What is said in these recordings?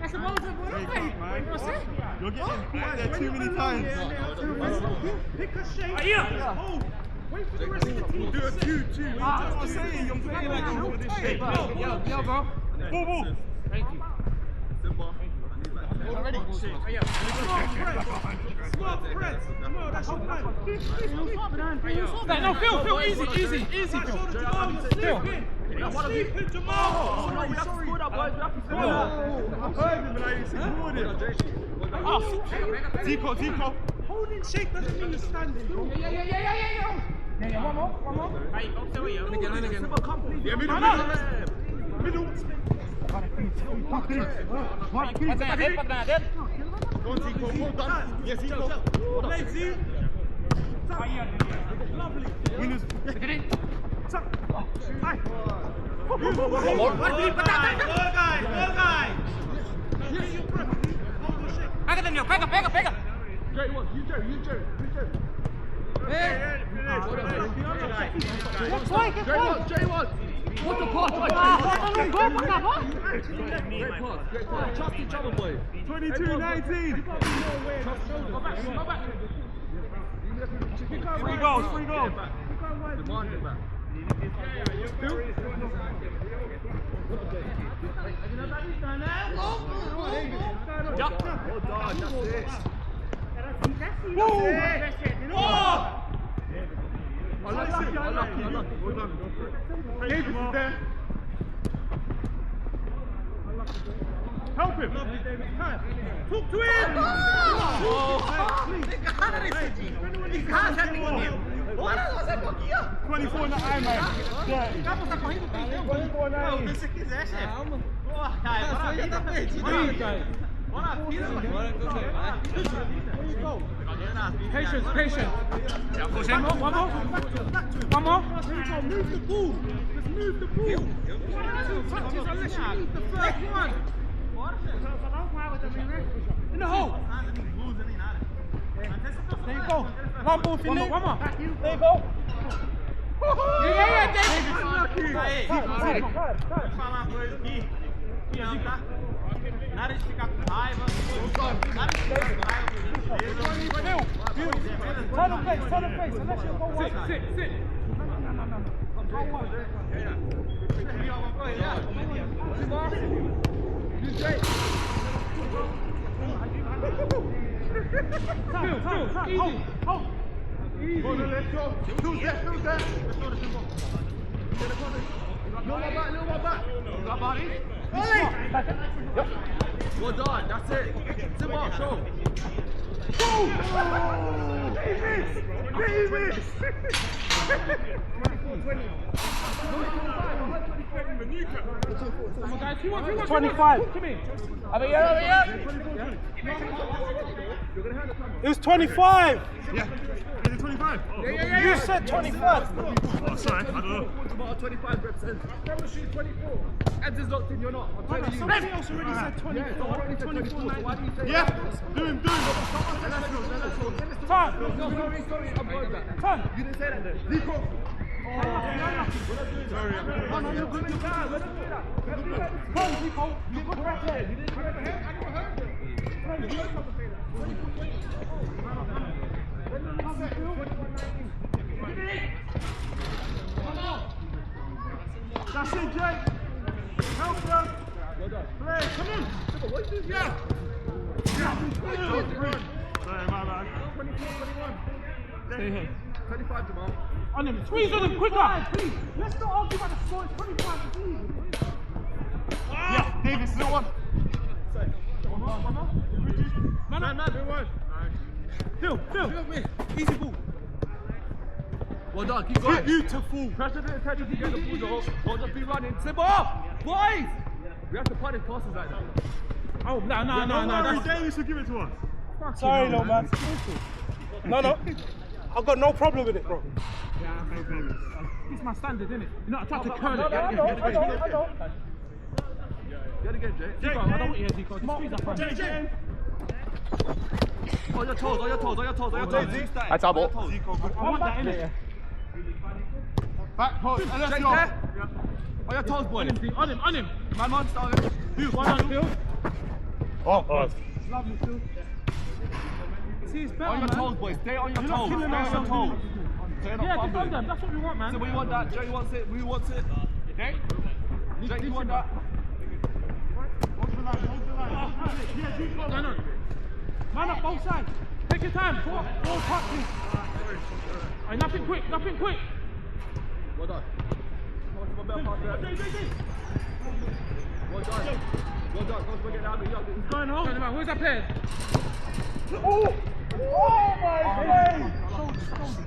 That's a moment, You're getting caught there too many times. Pick a shape. Oh, wait for the rest of the team. Do a 2-2. That's what I'm saying. I'm playing like I'm over this shape. Yo, bro. Ball. Thank you. Already? Smart press. No, that's your plan. No, Phil, easy, Phil. Sleeping, Jamal. I heard him and I ignored him. Zico. Holding shake doesn't mean you're standing. Yeah, one more. Yeah, middle. Go on, Zico. Well done. Yes, Zico. Play, Z. Lovely. Winners. Hi. Go guy. Pega. Jerry, what? You Jerry. Jerry, what? What the pass? Great pass. Trust each other, boys. 22-19. Go back. Free goals. Demand it back. Help him! Talk to him! He can't have me on him! 24 in the eye, man. 24 in the eye. Se quiser, chefe. Patience. One more. Move the ball. Just move the ball. 2 touches unless you need the first one. In the hole. There you go. One ball, Philip. One more. There you go. Yeah, Nada de ficar com raiva. Nada de ficar com raiva. Turn the face. Unless you go one. Sit. Easy. Let's go. Who's that? Little back. Got body? Well done, that's it. Simba, show. He missed. 25. Come in. It was 25. Yeah. Is it 25? Yeah. You said 25. Oh, sorry. I don't know. 25 represents. Never shoot 24. Ed is locked in, you're not. I'm telling you. Somebody else already said 24. Yeah, already 24. So why do you say Yeah. that? Do him. Time. No, sorry. I'm going back. Time. You didn't say that then. Nico. Sorry. No, you're good. We're not doing that. Come, Nico. You put right there. You didn't say that. That's it, Jake. Help them. Play. Come in. Yeah. Sorry, my bad. 21. Stay here. 25, Jamal. On him. Squeeze on him quicker. Please, let's not argue about the score. It's 25 to leave. Yeah, Davis, no one. Phil. Easy ball. Well done, keep going. Beautiful. Pressure the attention to get the ball, though. Don't just be running. Simba! Boys! We have to punish passes like that. Oh, no. That's Davis will give it to us. Sorry, no, man. No. I've got no problem with it, bro. Yeah, no problem. It's my standard, isn't it? You know, I tried to curl it. I know. Get again, Jay. I don't want you, Zico. Just squeeze up on me. On your toes. That's our ball. I want that, innit? Back post. And let's Jake, go. there. On your toes, boys. On him. Man, starting. One on Phil. Oh, God. Lovely, Phil. See, it's better, On your man. toes, boys. Stay on your You're not toes. Stay killing on your ourselves, toes. So you're not Yeah, fumbling. defend them. That's what we want, man. So we want that. Jerry wants it. We want it. Okay? Jake, you want that? Hold the line, hold the line. Yeah, deep ball. Man up both sides. Take your time. Four touches. Nothing quick. Well done. Come on, my bell pass there. Well done. Well done. Go get down. What's going on? Who's that player? Oh! Oh my God!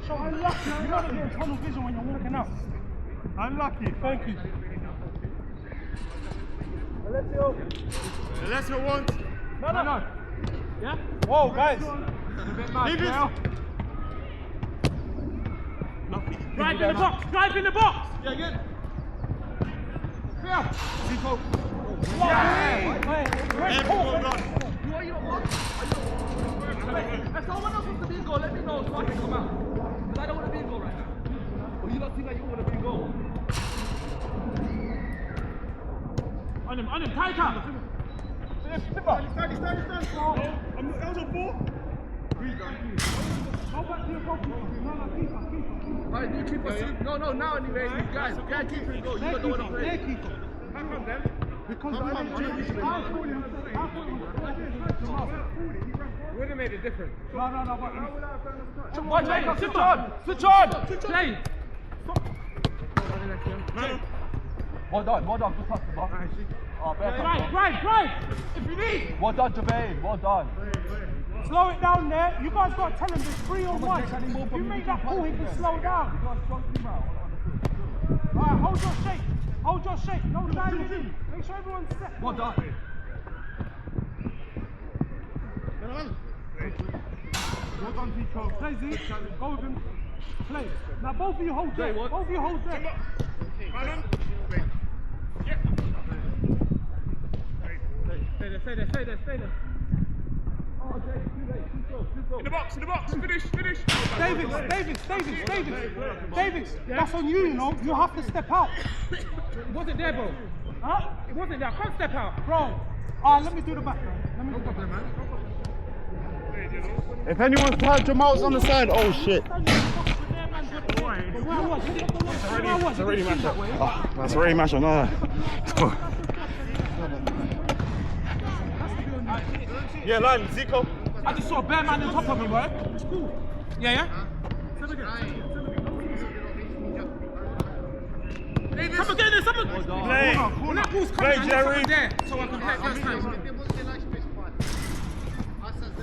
So unlucky. You gotta get tunnel vision when you're walking out. Unlucky. Thank you. Alessio wants. No. Yeah? Whoa, guys. Leave it. Drive in the box. Yeah, good. Yeah. Zico. Everyone done. You are your box. If someone else wants to be in goal, let me know so I can come out. Because I don't want to be in goal right now. Or you don't seem like you want to be in goal. On him, tighter. Stand. That was a ball. Go back to your goalkeeper. No, Alright, you keep us. No, now anyway, you guys, you can't keep in goal. You don't know what to play. How come then? Because I didn't change it. Would have made a difference. No, One, Jacob, switch on! play. Well done, just touch the ball. Oh, Drive. If you need. Well done, Jermaine, well done. Slow it down there. You guys got to tell him there's 3 on 1. If you make that pull, he can slow down. Alright, hold your shape. No diving in. Make sure everyone's set. Well done. Well done, Pico. Play, Z. Go with him. Play. Now both of you hold there. what? Both of you hold there. Stay there. In the box, finish. Davis, that's on you, you know. You have to step out. It wasn't there, bro. Huh? It wasn't there. I can't step out. Bro. Alright, let me do the back. No problem, man. If anyone's tired, Jamal's on the side. Oh shit. It's already mashed up. Oh, that's already mashed up. No. Yeah, line, Zico. I just saw a bear man on top of me, bro. It's cool. Yeah? Come again, there's someone. Play. When that ball's Play, coming, I need Jerry. someone there so I can play it first time.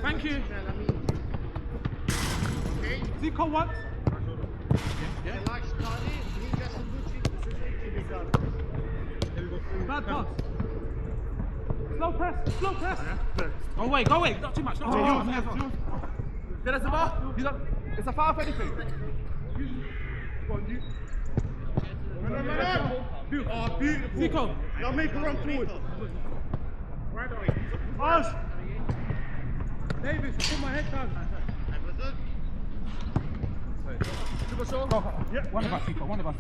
Thank you. Zico what? Bad pass. Slow press. Go away, not too much. Get us the ball. It's a foul for anything. Oh, beautiful. Zico. Now make a run forward. Us. Davis, put my head down. Yeah. One of us see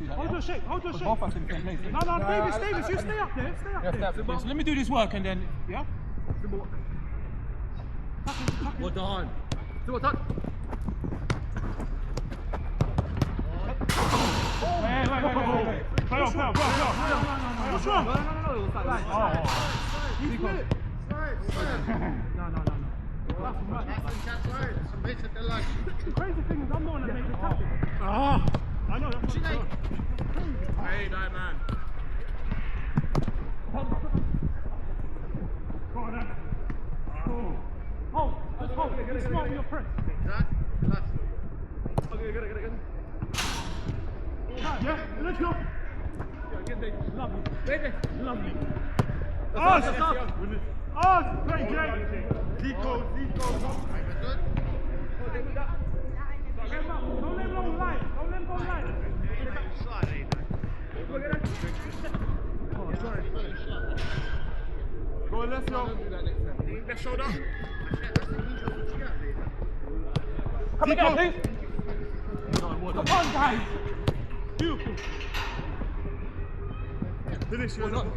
that. Hold your shape. Both us in the same place. No, Davis, you stay up there. So let me do this work and then, yeah? Well done. Simple touch. Wait. Play on. What's wrong? No. He's lit. No. The crazy thing is I'm the one that makes the tackle. I know that's what Hey, that man. Go on, then. Hold. Be smart with your press. Okay, good. Yeah, let's go. Lovely. Us, play Jay. Zico. Don't let him go light. Go on, let's go. Left shoulder. Come again, please. Come on, guys. Beautiful. Finish, Well done.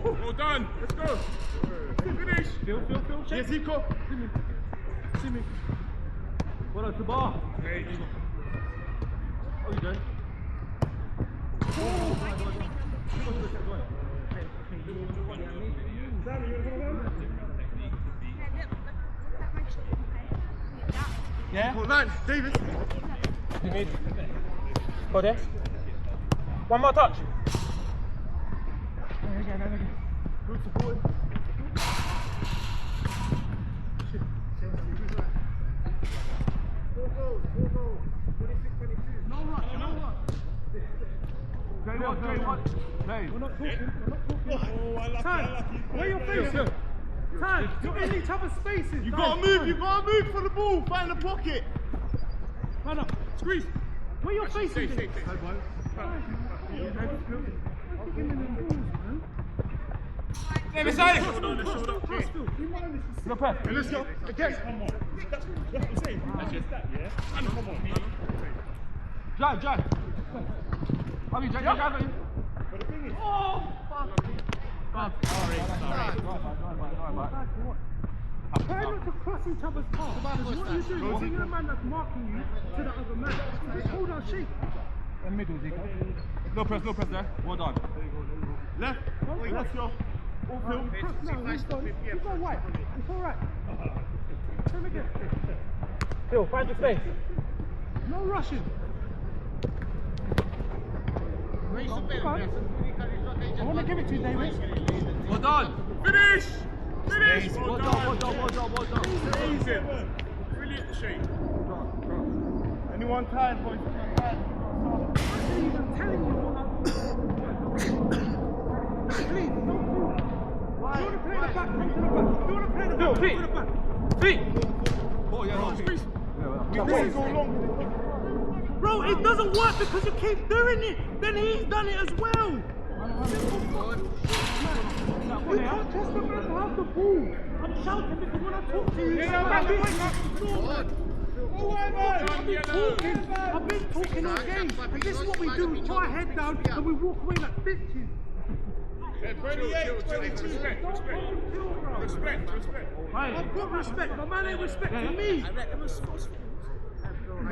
Well done. Let's go. Finish. Phil, check. Yes, Zico. See me. Well done, Sabar. Hey. Oh, you done? Sammy, you want to come on? Yeah? Hold on, Davis. You made. Go there. One more touch. Good support. No rush. Jay, what? Jay. We're not talking. Oh, unlucky. Time. Where your face? Time. You're in each other's spaces. You gotta move for the ball. Find the pocket. Man up. Squeeze. Where your face is? Shoulder. No press. Hey, let's go. Again. Come on. That's what I'm saying. That's just that, yeah? Come on. Drive. Have you drive? But the thing is, Try not to cross each other's path. Because what you're doing is you're a man that's marking you to the other man. Just hold our shape. In middle, Zico. No press there. Well done. left. Let's go. All field. Cross now, he's gone. He's all right. It's all right. Turn again. Phil, find your space. No rushing. I want to give it to you, David. Well done. Finish. Well done. Amazing. Brilliant shape. Anyone tired, boys? Anyone tired? I'm even telling you what I'm Please, don't move. If you want to play the back, come to the back. If you want to play the back, come to the back. Feet. Oh, yeah, no. Squeeze. This is Go long. Bro, it doesn't work because you keep doing it. Then he's done it as well. You can't just the man to have the ball. I'm shouting because when I talk to you, I've been talking all game. And this is what we do. We put our head down and we walk away like bitches. 28, 22. Respect. I've got respect. My man ain't respecting me. When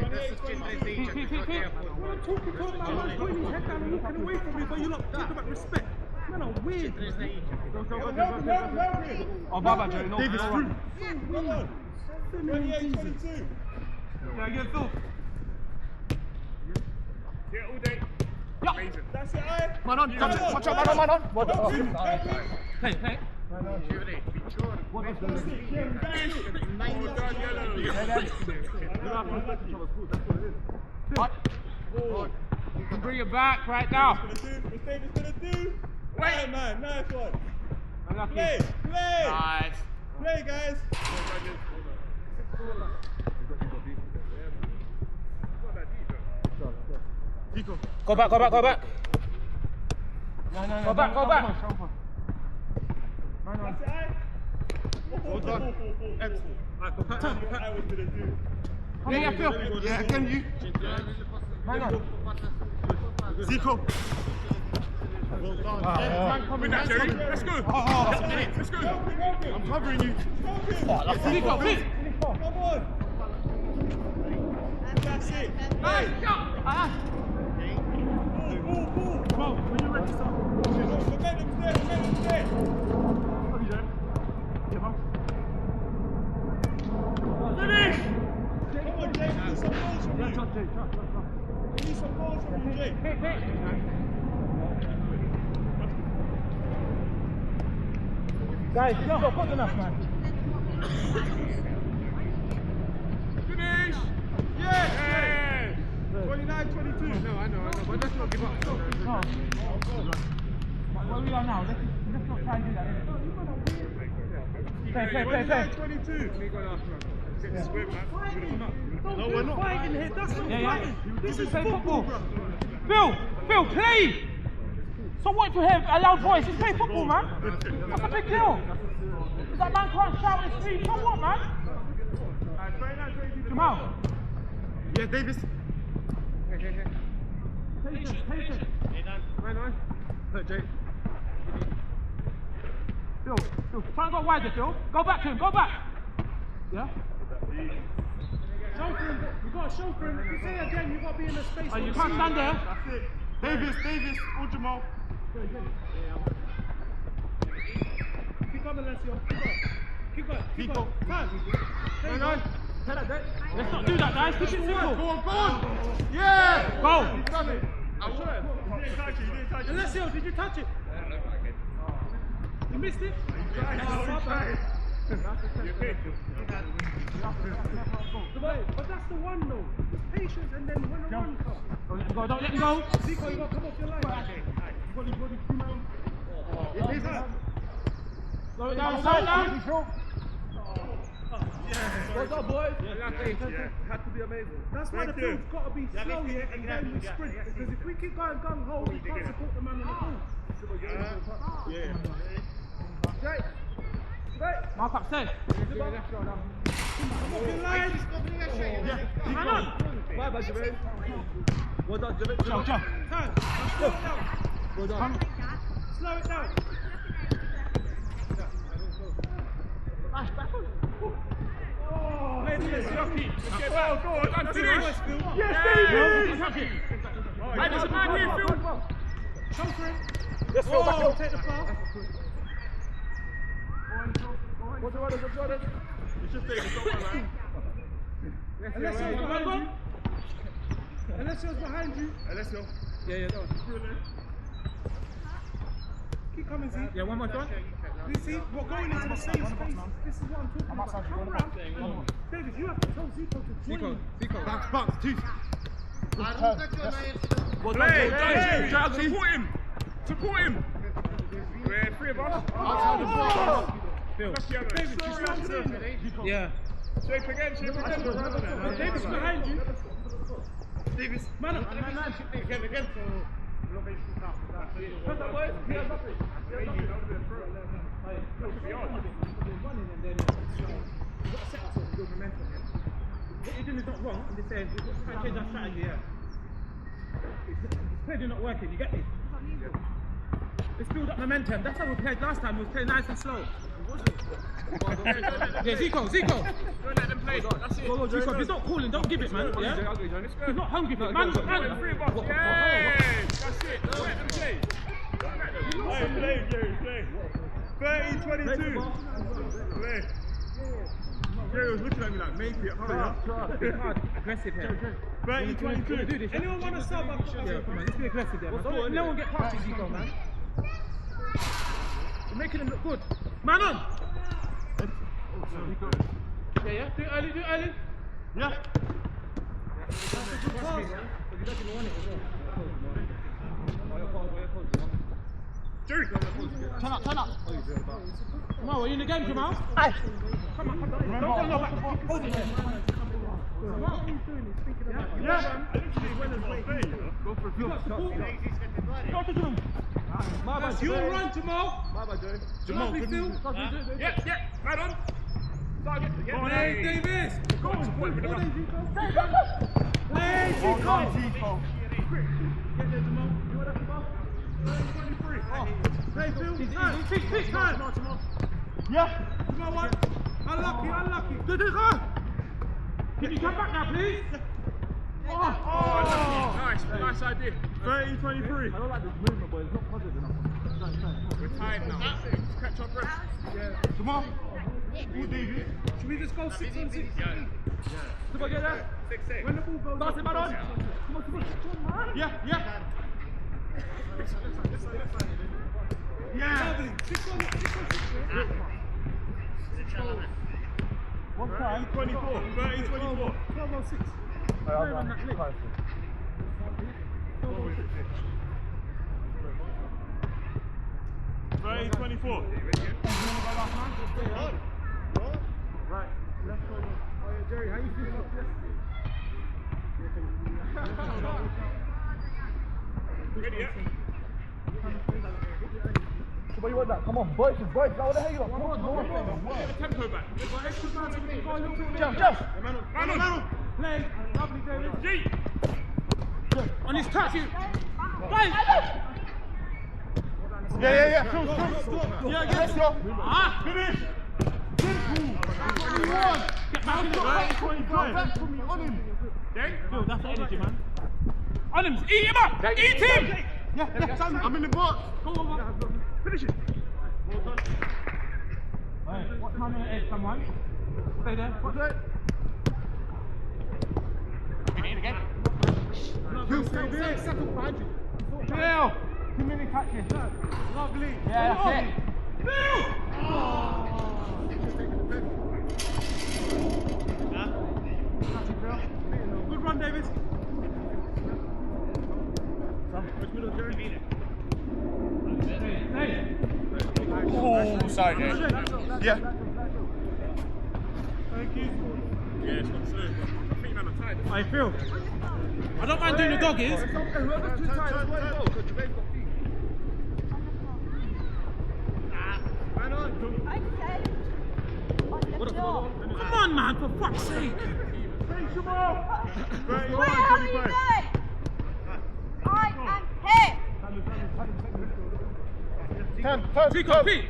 I'm talking to my man, putting his head down and walking away from me, but you're not talking about respect. Man, I'm weird. Oh, bye, Jerry. No, Davis, no, through. Come on. 28, 22. Yeah, get Phil. Yeah, all day. Yeah. Amazing. That's it, aye. Man on. Touch up, man on. Well done. Play. Finish. Well done, yellow. What? You can bring it back right now. What's Davis gonna do? Wait, man, nice one. Unlucky. Play. Nice. Play, guys. Go back. No. Go back. That's it, aye. Well done. Excellent. I was gonna do. Yeah, Phil. Yeah, again you. Zico. Well done. Win that, Jerry. Let's go. Let's go. I'm covering you. Zico, please. Come on. That's it. Nice. Ball. Bro, when you're ready, start. Momentum's there. Finish! Come on, Jay, we need some goals from you. We need some goals from you, Jay. Guys, you're not good enough, man. Finish! Yes! 29, 22. No, I know, but let's not give up. No. Where we are now, let's not try and do that. Play. 29, 22. No, we're not fighting here. That's not fighting. This is football. Phil, play. So what to have a loud voice? Just play football, man. That's a big deal. If that man can't shout and scream, so what, man? Jamal. Yeah, Davis. Patience. Jay. Phil, try and go wider, Phil. Go back to him, go back. Yeah? Show for him. You got to show for him. If you say again, you got to be in the space. Oh, you can't stand there. That's it. Davis, or Jamal. Keep coming, Alessio. Keep going. Time. Let's not do that, guys. Push it simple. Go on. Yeah. Go. Alessio, did you touch it? You missed it? But that's the one though. Patience and then when the run comes. Don't let me go. Zico, you got to come off your line. Slow it down, slow it down. What's up, boys? Had to be amazing. That's why the field's got to be slow here and then we sprint. Because if we keep going gung-ho, we can't support the man on the ball. Mark up, stay. Come off your line. Man on. Bye, Jermaine. Well done, Jermaine. Jump. Time. Slow it down. Well done. Slow it down. Oh, hey, let's go. Go on. Finish. Yes, David. Hey, there's a man here, Phil. Show for him. Let's go back up. Take the pass. What's the order? It's just David, don't worry, man. Alessio's behind you. Alessio. Yeah, go on. Keep coming, Z. Yeah, one more time. You see, we're going into the same space. This is what I'm talking about. Come around. David, you have to tell Zico to join. Zico. Bounce, two. Support him. We're three of us. Phil. David, you see what I'm saying? Yeah. Shape again. David's behind you. Davis. Man up. Again. What's up, boys? He has nothing. What you're doing is not wrong. I'm just saying, we've got to try and change our strategy here. It's clearly not working, you get me? Let's build up momentum. That's how we played last time. We were playing nice and slow. Yeah, Zico. Don't let them play. That's it. Zico, if he's not calling, don't give it, man. Yeah? He's not hungry for it. Man. Three of us. Yeah. That's it. Don't let them play. Play. 30-22. Play. Jerry was looking at me like, make it, hurry up. Hard, aggressive here. 30-22. Anyone want to sub up? Yeah, come on, let's be aggressive there, man. Don't no one get past you, Zico, man. You're making him look good. Man on! Yeah. Do it early. Yeah. Jerry. Turn up. Come on, are you in the game, Jamal? Aye. Come on. Don't go back. Hold it there. Yeah. Go for a field. Go to him. That's your run, Jamal. Bye, Jerry. Jamal, good move. Yeah. Right on. Hey, Davis. Go on. Play, Zico. Get there, Jamal. You want that, Jamal? 23. Play, Phil. Time. Yeah. Jamal, one. Unlucky. Good. Can you come back now, please? Nice idea. 30-23. I don't like this movement, but it's not positive enough. We're tired now. Catch our breath. Jamal. Should we just go 6 on 6? Come on, get that. 6-6. When the ball goes Pass it, man on. Come on. Yeah. Lovely. 6 on 6. What time? 24. 30-24. 12 on 6. On that lip. 30-24. Right. Let's go. Oh yeah, Jerry, how you feel about this? Ready, yeah? What you want that? Come on, boys. Now what the hell you got? Come on. Get the tempo back. Jump. Man on. Play. Lovely, David. G. On his touch, you. Play. Yeah. Let's go. Finish. Get back in the right. 25. For me, on him. Phil, that's the energy, man. On him, eat him up! Eat him! Yeah, I'm in the box. Go over. Finish it. Right, what time on the edge, someone? Stay there. What's that? Stay there. Settle behind you. Phil! Too many touches. Lovely. Yeah, that's it. Phil! Good run, Davis. Oh, sorry, Jay. Yeah. Thank you. Yeah, it's not slow. I think you're on time. I feel. I don't mind doing the doggies. Whoever's too tight as well, because Jermaine's got feet. Man on. I said on the floor. Come on, man, for fuck's sake. Finish him off. Where are you going? I am here. Turn. Zico, feet.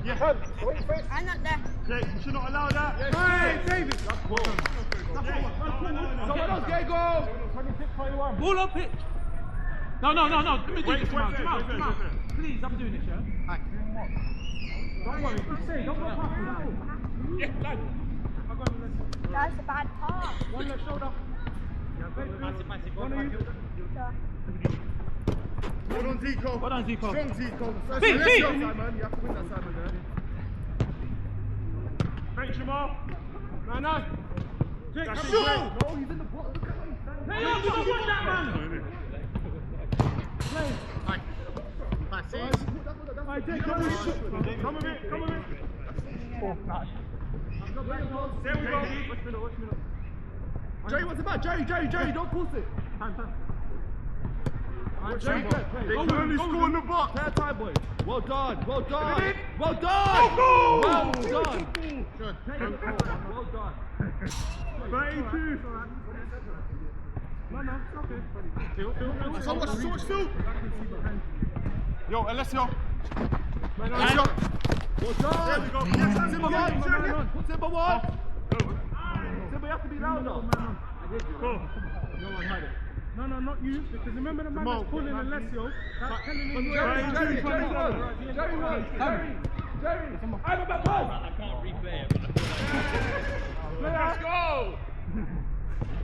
Yeah, turn. Wait, face. I'm not there. Jake, you should not allow that. Hey, David. Someone else, get go! 26-21. Ball up pitch. No. Let me do this, Jamal. Please, I'm doing this, yeah? Don't worry, just say, don't go past me. Yeah, lad. That's a bad pass. One left shoulder. Hold on, Zico. Well done, Zico. Strong Zico. Feet. Simon, you have to win that Simon there. Finish him off. No. Jake, That's come it, on. Jake. No, he's in the bottom. Look at him. Hey, yo, we don't want that, man. Play. Hey, Jake, come with it. Come with it. There we go. Jerry, what's it about? Jerry, don't push it. They can only score in the box. Fair time, boys. Well done. Go, go! Well done. Well done. 32. No, it's okay. So much Phil. Yo, Alessio. Well done. There we go. Simba one. Simba one. Simba, you have to be louder. Go. No, not you. Because remember the man that's pulling Alessio. That's telling him Jerry, I'm about to. I can't replay it. Let's go.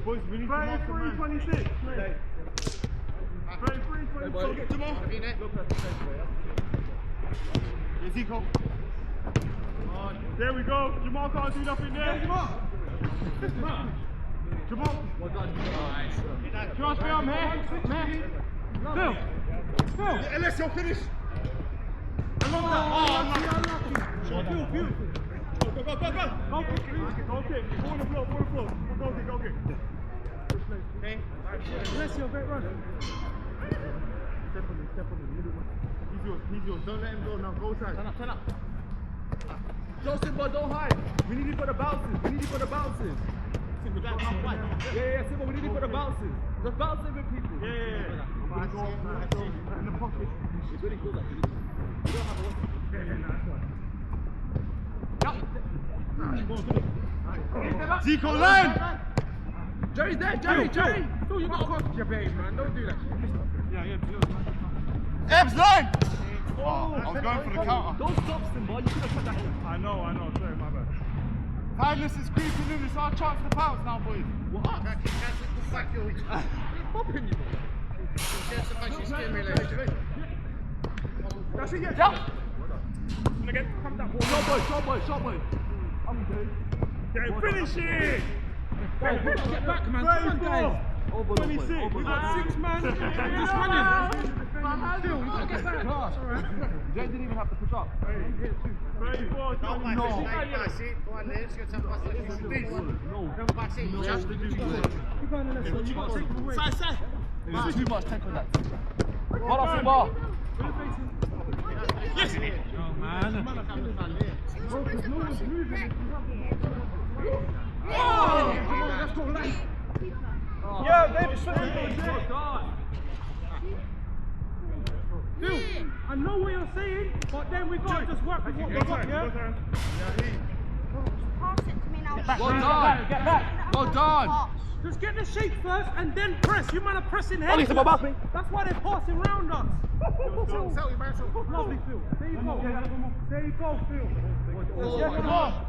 Boys, we need to mark the man. 33-26. 33-26. Get Jamal. Yeah, Zico. There we go. Jamal can't do nothing there. Jamal. Well done. Trust me, I'm here. Phil. Yeah, Alessio, finish. I love that. Phil, beautiful. Go. Okay, go on the floor. Go kick. Alessio, great run. Step on the middle one. He's yours. Don't let him go now. Go side. Turn up. Go Simba, don't hide. We need it for the bounces. Yeah, Simba, we need it for the bounces. Just bounce it with people. Yeah. Go in the pocket. It's really cool that you don't have a lot. Zico, line! Jerry's there, Jerry! Phil, you got to cross your base, man. Don't do that. Ebbs, line! Oh, I was going for the counter. Don't stop Simba, you could have put that in. I know. Sorry, my bad. Tiredness is creeping in. It's our chance to bounce now, boys. What? Popping you. That's it, yeah. Jump! Again. Come down. Short boy. I'm good. Okay, finish it! Get back, man. Come on, guys. 26. We got 6 man. Just running. Phil, you got to get back. Jay didn't even have to push up. 34. No, pass it. Go on, let's get some pass it. No, pass it. Just to do good. You going to let you got to take him away. Side. There's too much tech on that. Hold on, Simba. Yes. Oh, man. Focus, no one's moving. Let's go, left. Yeah, David, Phil. I know what you're saying, but then we got to just work with what we got, yeah? Pass it to me now. Well done. Get back. Well done. Just get the shape first and then press. You man are pressing head. That's why they're passing round us. Lovely, Phil. There you go. There you go, Phil. Yeah, come on.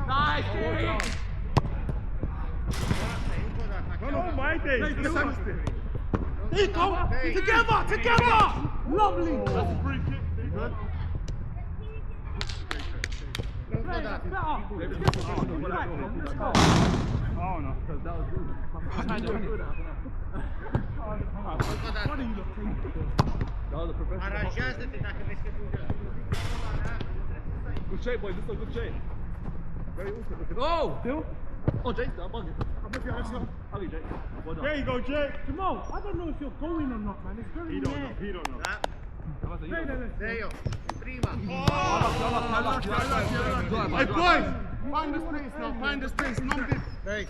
Nice. Oh my days. There you go. Together, together. Lovely. That's a free kick. Good. Play, that's better. Oh no. That was good. What are you looking? Good shape, boys. This is a good shape. Very awesome. Oh! Phil? Oh, Jake, I'm bugging. I'll be Jake. There you go, Jake. Jamal, I don't know if you're going or not, man. It's very He don't know. He don't know. Hey, boys! Find the space now. Find the space. Number. Hey.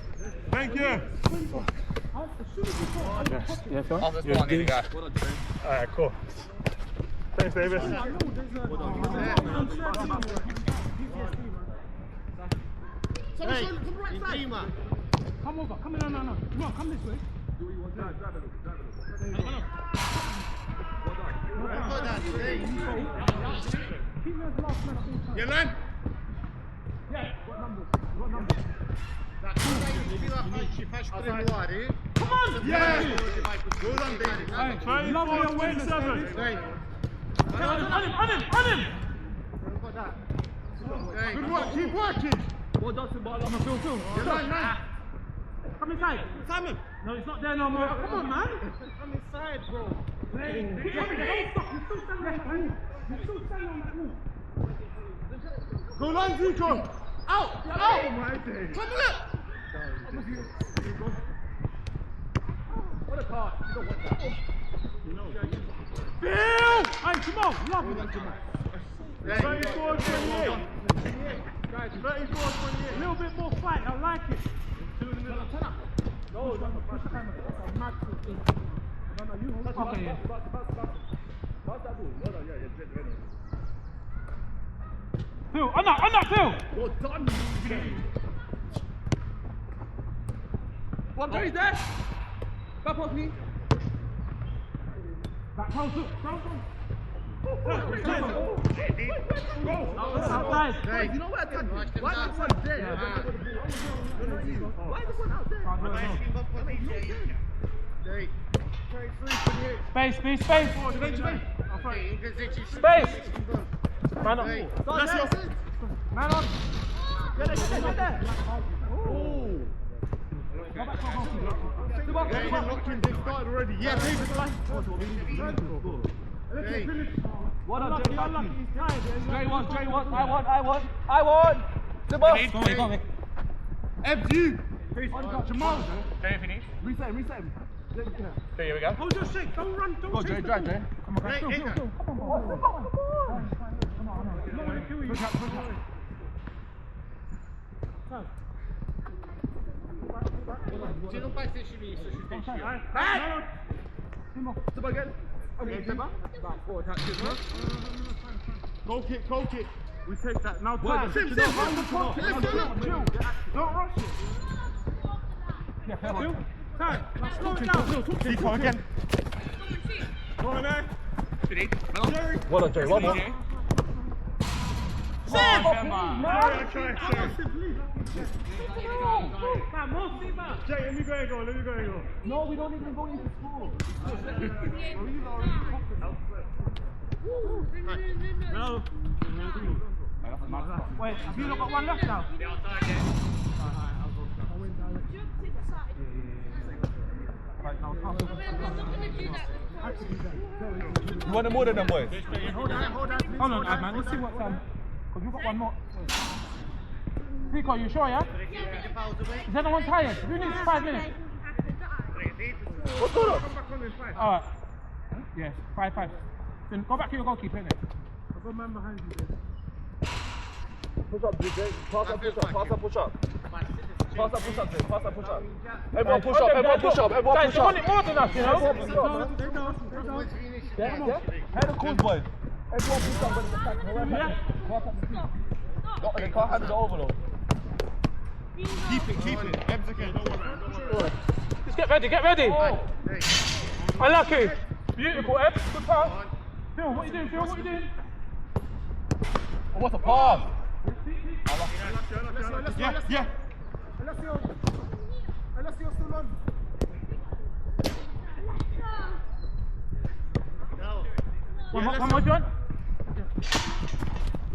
Thank you. Yeah, Phil? Oh, that's one, guy. Alright, cool. Thanks, Davis. Hey, Come over. Come in. No. Come on, come this way. Keep me as last man at all times. Yeah, man. Yeah. What numbers? Come on! Yeah. Good on, David. Hey, lovely awareness, David. On him! Good work, keep working. Well done, Phil. Phil. Come inside. Simon. No, it's not there no more. Come on, man. Come inside, bro. Don't stop. You're still standing on that wall. You're still standing on that wall. Go on, Zico. Out. Oh, my day. Come on. What a card. You don't want that. Bill! Hey, Jamal. Lovely that, Jamal. 34-28. Guys, 34-28. A little bit more fight. I like it. No, push the camera. That's a mad thing. No, you hold it. Okay, yeah. Phil, on that, Phil! Well done. One, Jerry's there. Back off me. Back post, look. Go. Outside. You know what I tell you? Why is the one there? Why is the one out there? Space. Space. Man on. That's your. Man on. Get there. Locked in, they started already. Yeah, David. What up, Jay? Unlucky. He's tired. Jay wants. I want. The boss. Go me. FG. Jamal. Jay, finish. Reset him. Here we go. Hold your shake. Don't run. Don't Go, chase Jay, the drive, ball. Jay. Come on, Phil. Come on. Push up. Se non fai stessi lì, se ci pensi. Go kick. We take that. Now time. Sim. Don't rush it. Yeah, Phil. Time. Slow it down. Keep on again. Go on there. Well done, Jay. One more. Sam! Try. Jay, let me go and go. No, we don't even go into school. No. Wait, have you not got one left now? You want more than them, boys? Hold on, man. Let's see what's because you've got one more. Rico, you sure, yeah? Is anyone tired? Who needs 5 minutes? What's going on? Alright. Yes, 5. Then go back to your goalkeeper, innit? I've got a man behind you there. Push up, DJ. Pass up, push up. Everyone push up. Guys, you want it more than us, you know? Yeah? Head of course, boys. Everyone picks up when it's attacked. They can't hand it over though. Keep it. Eb's okay, don't worry. Just get ready. Oh. Unlucky. Beautiful, Eb. Good pass. Phil, what are you doing, Oh, what a pass! Yeah. Alessio still on. One more, John.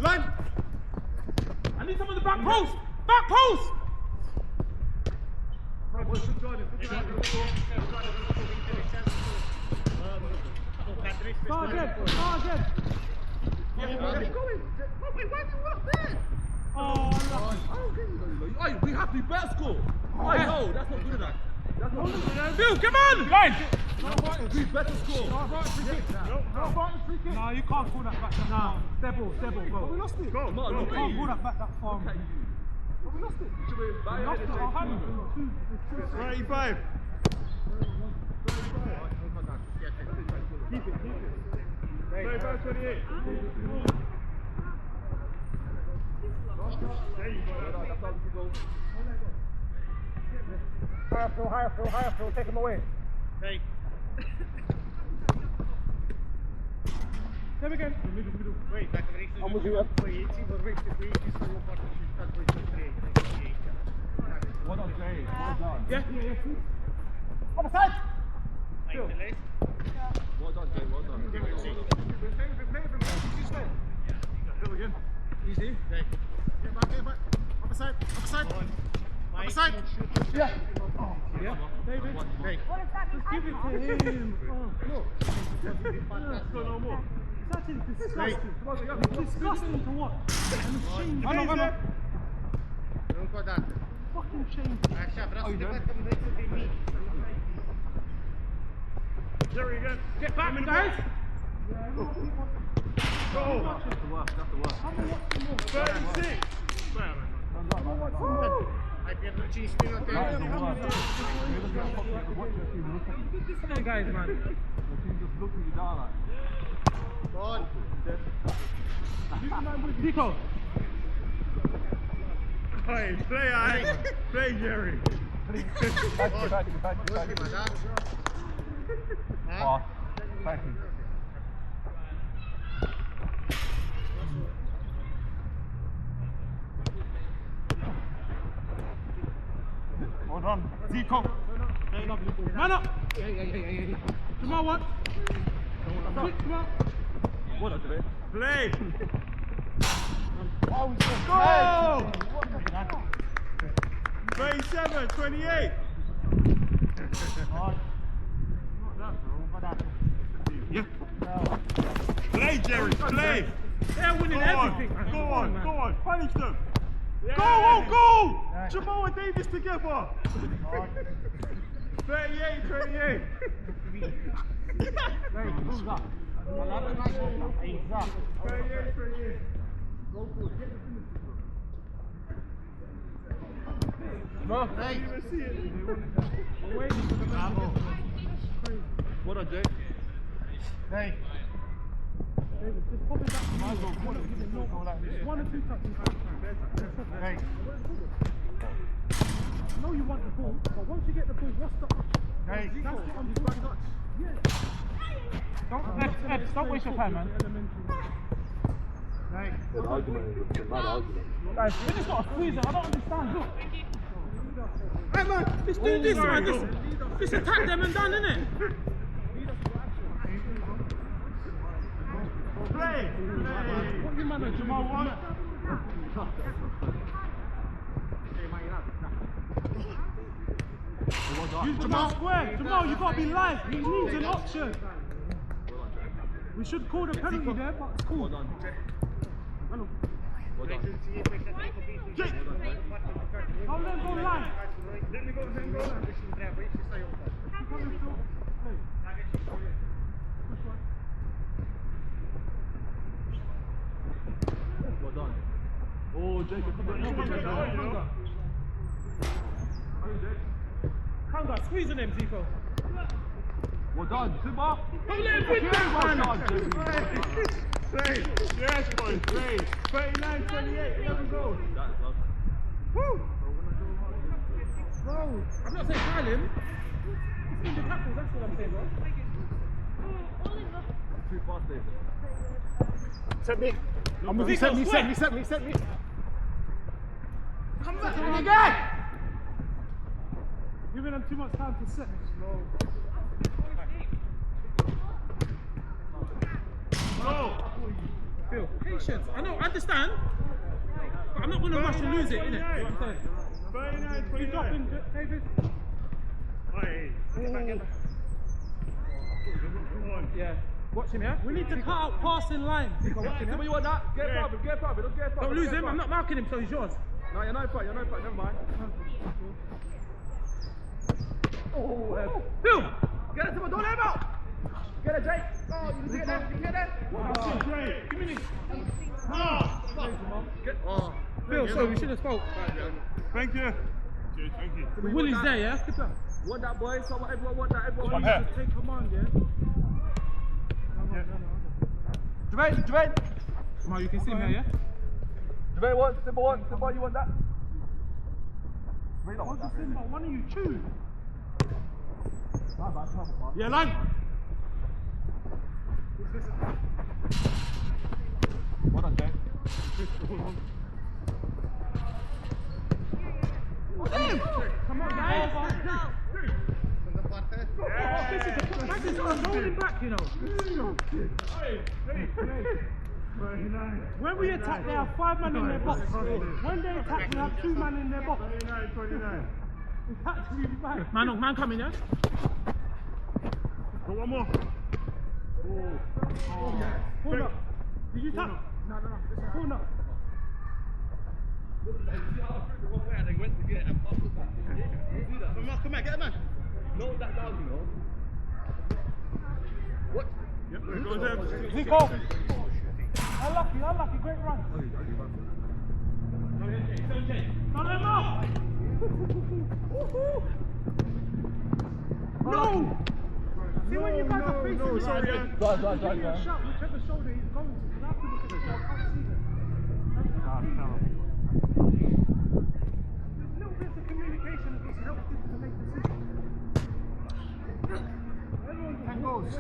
Line. I need some of the back post. Back post. Start again. Oh, we have to be better score. Oh, no, that's not good enough. That's not good enough. Phil, come on. Line. We better score. No, you can't call that back. Nah, stable, bro. We lost it. Go. You can't call that back that far. We lost it. We lost it. 35. Keep it. 35, 28. There you go. Higher, Phil. Take him away. Hey. Same again. Wait, I'm with you, Eb. What I'm saying. Yeah. On the side! Phil. Well done, Jay. Well done. Phil again. Easy. Get back. Upper side. Yeah. Yeah. David. Hey. Just give it to him. Oh, Let's go no more. it's actually disgusting. It's disgusting to watch. And it's shameful. I know. Fucking shameful. Jerry again. Get back, guys. Go. That's the worst. I'm gonna watch some more. 36. Hey guys, man. Nico. Hey, play Jerry. Thank you. Hold on. Zico. Man up. Jamal, what? Jamal. What up, today? Play. Oh, Go! 37, 28. Yeah. Play, Jerry, play. They're winning everything. Man. Go on. Punish them. Yeah. Go! Jamal and Davis together. 38, 28. Bro, Hey. Even see it. what up, Jay? Hey. Just pop it back. One or two touches. Hey. I know you want the ball, but once you get the ball, what's the option? Hey. That's what I'm talking about. Yeah. Don't waste your time, man. Hey. An argument. It's a mad argument. Guys, we just got to squeeze it. I don't understand. Look. Hey man, Let's do this, man. Just attack them and done, innit? Play. what you man, Jamal? What Use Jamal square. Jamal, you gotta be live. He needs an option. We should call the penalty there, but it's cool. Well done. Hello. Well done. Don't let him go live. Let me go. Well done. Oh, Jacob, come on. Hanga, squeezing him, Zico. Well done, Simba. Don't let him win that, man. Yes, boys, great. 39, 28, 11 goals. Woo! Bro, I'm not saying foul him. He's in the tackles, that's what I'm saying, bro. Too fast, David. Set me. I'm with you, set me. Come back in again! Giving them too much time to set. Phil, patience. I know, I understand. But I'm not going to rush and lose it, innit? You know what I'm saying? 39, You dropping, David? Yeah. Watch him, yeah? We need to cut out passing lines. Watch him, Simba, you want that? Get private, get private, don't get private. Don't lose him, I'm not marking him, so he's yours. No, you're no fight, never mind. Oh, Phil! get it, Simba, don't let him out! Get it, Jake! Oh, you get that? You get that? Give me this. Oh. Phil, sorry, we should have spoke. Thank you. Thank you. The will is there, yeah? Good luck. Want that, boy? Someone, everyone want that, everyone want here. that. Take command, yeah? Jermaine! Come on, you can see me, yeah? Jermaine wants, Simba wants, Simba, you want that? Jermaine don't want What's that, the thing about one of you choose? Yeah, line. Well done, Jake. Come on, guys. This is rolling back, you know. When we attack, they have 5 men in their box. When they attack, they have 2 men in their box. 29. It's actually bad. Man coming, yeah? Got one more. Hold up. Did you tap? No. Hold up. Come on, get a man. Note that down, you know. What? Yep, there goes there. Zico. Unlucky, great run. Not enough. No! See when you guys are facing each other, Drive. give me a shot, whichever shoulder he's going to. You have to look at the shot, I can't see them. There's little bits of communication that just helps people to make decisions.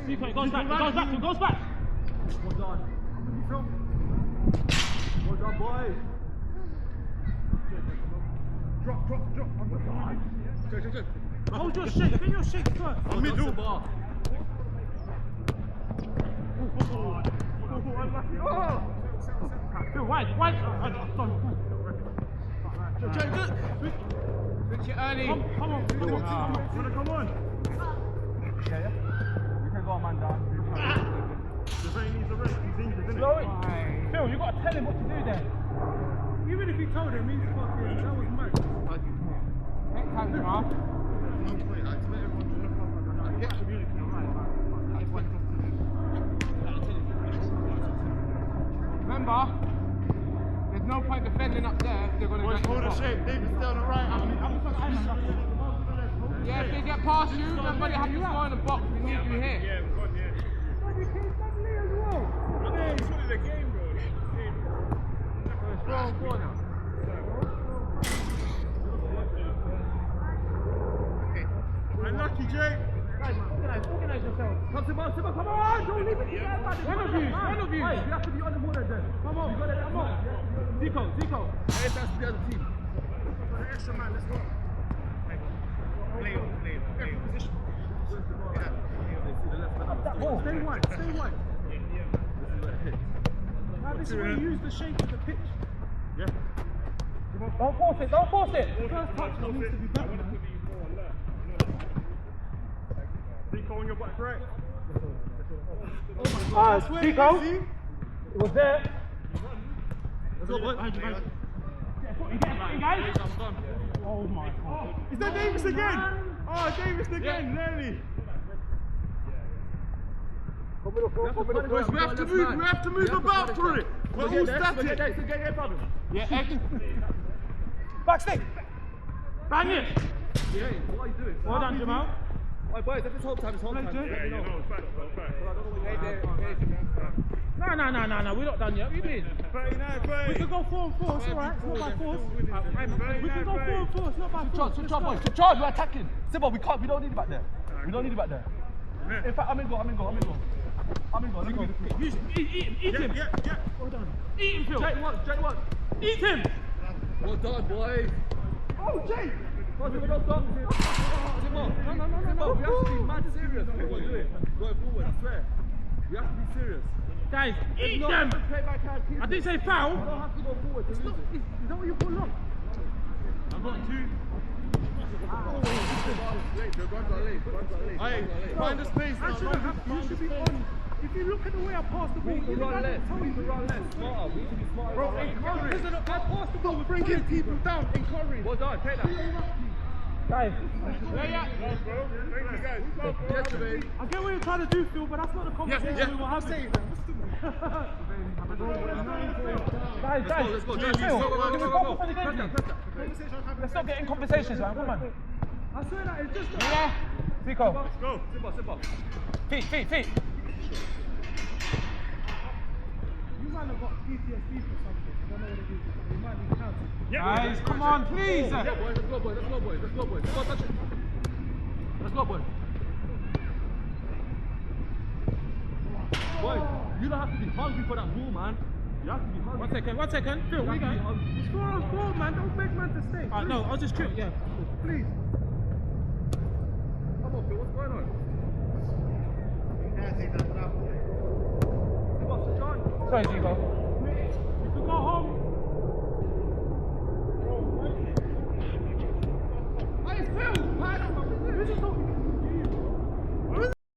Zico, it goes back. Well done. Well done, boy. Drop. Hold your shake, get your shake first. Middle. Phil, wide. Switch it early. Come on. Come on. Yeah. You can go man down. Jermaine needs a rest. He's injured, isn't it? Phil, you got to tell him what to do there. Even if you told him, he's fucking, that was mad. Next time, Jamal. Remember, there's no point defending up there if they're going to get Hold the shape. David's still on the right. Yeah, if they get past you, everybody has to go in the box. We need you here. Yeah, we've got here. I know, it's only the game, bro. It's 4-4 now. Unlucky, Jake. Guys, organize yourselves. Come on, don't leave it here, man. One of you. Wait, you have to be on the water then. Come on. You got it, come on. Zico. Hey, that's the other team. For the extra man, let's go. Play position. Stay wide. Now this is where you use the shape of the pitch. Yeah. Don't force it. The first touch needs to be better, man. Zico on your back, correct? Zico. It was there. Let's go, boy. You get it, guys. Oh my God. Is that Davis again? Oh, Davis again, nearly. We have to move about for it. We're all static. Yeah, Back stick. Bang it. Yeah, what are you doing? Well done, Jamal. Alright, boys, if it's home time, it's home time. Let me know. it's back. I don't know what you're No, we're not done yet. What do you mean? 39, We can go 4 and 4, it's alright, it's not by force. We can go 4 and 4, it's not by force. Switch on, boys. Switch on, we're attacking. Simba, we don't need it back there. We don't need it back there. In fact, I'm in goal. Let me go. Eat him. Yeah. Hold on. Eat him, Phil. Jake one. Eat him. Well done, boys. Oh, Jay! Simba, don't stop. Simba, we have to be mad serious with what we're doing. Going forward, I swear. We have to be serious. Guys, eat them. I didn't say foul. You don't have to go forward to lose it. Is that what you put on? I've got 2. Hey, find the space now. You should be on. If you look at the way I passed the ball, We need to run less. Smarter. We need to be smarter. Bro, encourage. I passed the ball with bringing people down. Encourage. Well done, take that. Guys, Yeah. Go, bro. Thank you, guys. Go, bro. Yesterday. I get what you're trying to do, Phil, but that's not the conversation we were having. guys. Let's go. Phil, Go. for the game. Let's not get in conversations, man. Come on. I swear that it's just Fico. Let's go. Simba. Feet. You might have got PTSD for something. I don't know what it is. You might need counseling. Guys, come on, please. Yeah, boys. Let's go, boys. Come on, touch it. Let's go, boys. Boys, you don't have to be hungry for that ball, man. You have to be hungry. One second. Phil, what you got? It's 4 on 4, man. Don't beg man to stay. No, I'll just shoot. Yeah. Please. Come on, Phil, what's going on? Simba, switch on. Sorry, Zico.